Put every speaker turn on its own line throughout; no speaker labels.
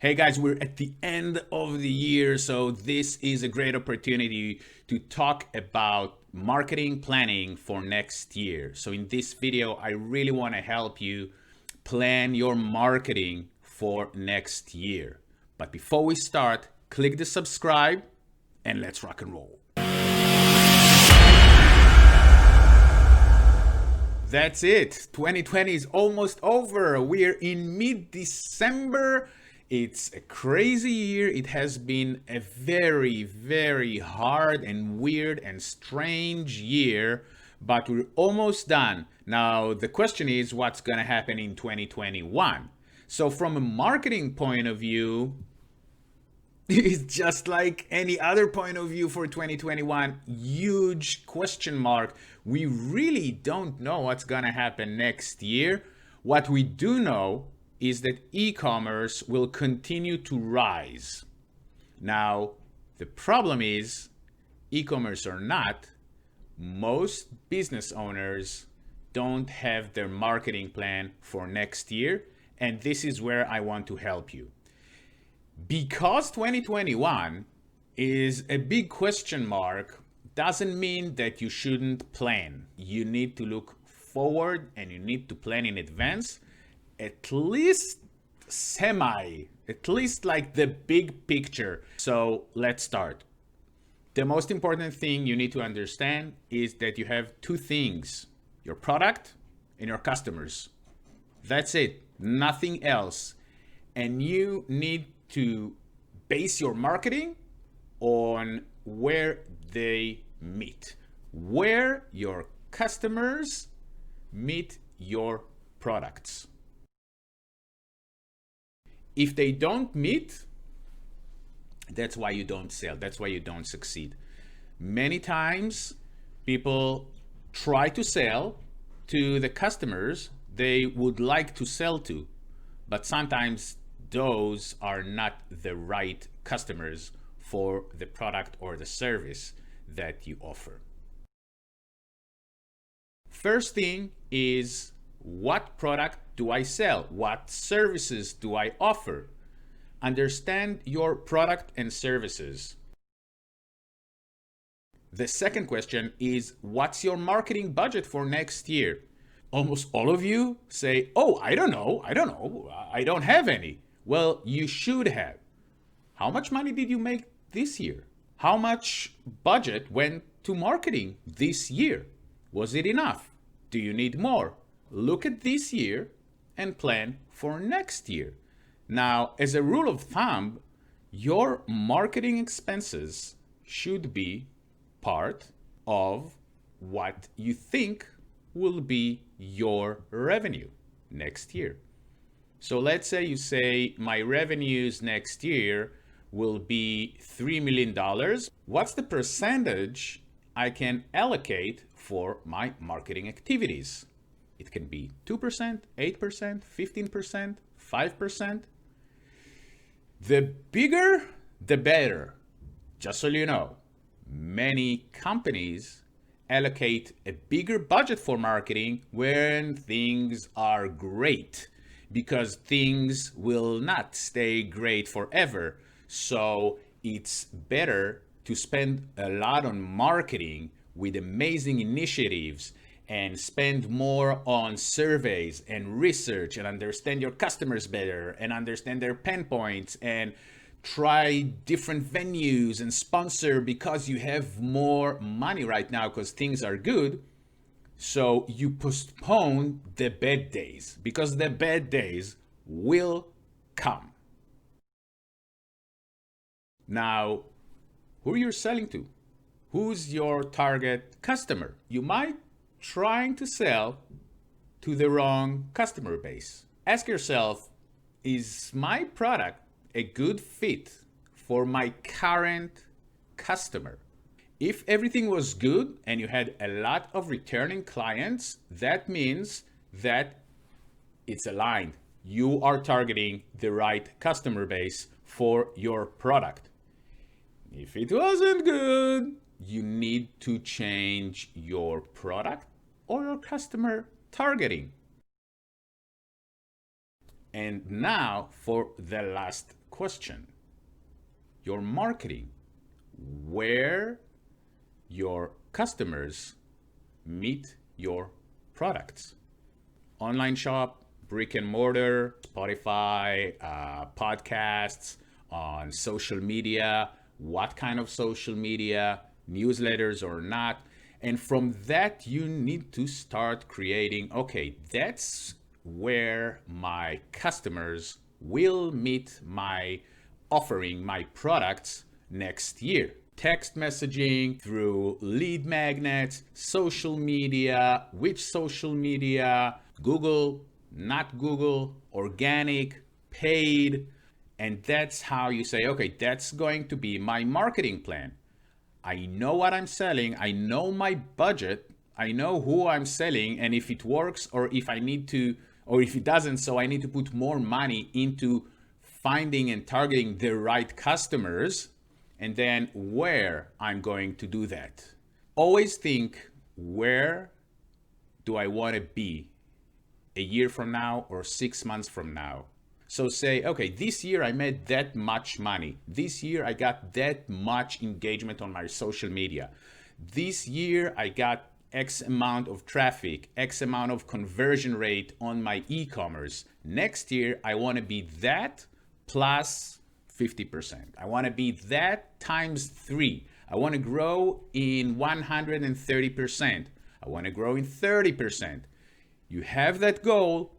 Hey guys, we're at the end of the year, so this is a great opportunity to talk about marketing planning for next year. So in this video, I really want to help you plan your marketing for next year. But before we start, click the subscribe and let's rock and roll. That's it. 2020 is almost over. We're in mid-December. It's a crazy year. It has been a very, very hard and weird and strange year, but we're almost done. Now, the question is what's going to happen in 2021? So from a marketing point of view, it's just like any other point of view for 2021, huge question mark. We really don't know what's going to happen next year. What we do know is that e-commerce will continue to rise. Now, the problem is, e-commerce or not, most business owners don't have their marketing plan for next year, and this is where I want to help you. Because 2021 is a big question mark, doesn't mean that you shouldn't plan. You need to look forward and you need to plan in advance, at least at least like the big picture. So let's start. The most important thing you need to understand is that you have two things: your product and your customers. That's it, nothing else. And you need to base your marketing on where they meet, where your customers meet your products. If they don't meet, that's why you don't sell. That's why you don't succeed. Many times people try to sell to the customers they would like to sell to, but sometimes those are not the right customers for the product or the service that you offer. First thing is, what product do I sell? What services do I offer? Understand your product and services. The second question is, what's your marketing budget for next year? Almost all of you say, oh, I don't know, I don't have any. Well, you should have. How much money did you make this year? How much budget went to marketing this year? Was it enough? Do you need more? Look at this year and plan for next year. Now, as a rule of thumb, your marketing expenses should be part of what you think will be your revenue next year. So let's say you say my revenues next year will be $3 million. What's the percentage I can allocate for my marketing activities? It can be 2%, 8%, 15%, 5%. The bigger, the better. Just so you know, many companies allocate a bigger budget for marketing when things are great, because things will not stay great forever. So it's better to spend a lot on marketing with amazing initiatives and spend more on surveys and research and understand your customers better and understand their pain points and try different venues and sponsor because you have more money right now because things are good. So you postpone the bad days because the bad days will come. Now, who you're selling to? Who's your target customer? You might trying to sell to the wrong customer base. Ask yourself, is my product a good fit for my current customer? If everything was good and you had a lot of returning clients, that means that it's aligned. You are targeting the right customer base for your product. If it wasn't good, you need to change your product or your customer targeting. And now for the last question. Your marketing, where your customers meet your products. Online shop, brick and mortar, Spotify, podcasts, on social media, what kind of social media, newsletters or not. And from that, you need to start creating, okay, that's where my customers will meet my offering, my products next year. Text messaging, through lead magnets, social media, which social media, Google, not Google, organic, paid. And that's how you say, okay, that's going to be my marketing plan. I know what I'm selling, I know my budget, I know who I'm selling, and if it works or if I need to, or if it doesn't, so I need to put more money into finding and targeting the right customers, and then where I'm going to do that. Always think, where do I want to be a year from now or 6 months from now? So say, okay, this year I made that much money. This year I got that much engagement on my social media. This year I got X amount of traffic, X amount of conversion rate on my e-commerce. Next year I want to be that plus 50%. I want to be that times 3. I want to grow in 130%. I want to grow in 30%. You have that goal.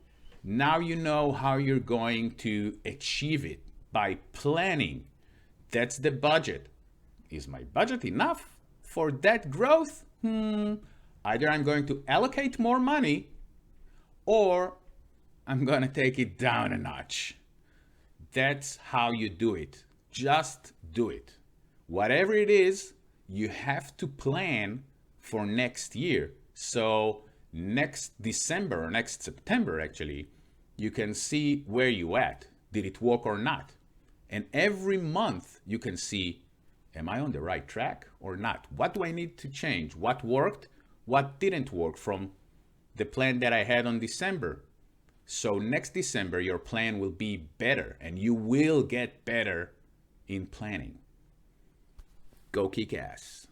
Now you know how you're going to achieve it by planning. That's the budget. Is my budget enough for that growth? Either I'm going to allocate more money or I'm going to take it down a notch. That's how you do it. Just do it. Whatever it is, you have to plan for next year. So next December or next September, actually, you can see where you at. Did it work or not? And every month you can see, am I on the right track or not? What do I need to change? What worked? What didn't work from the plan that I had on December? So next December, your plan will be better and you will get better in planning. Go kick ass.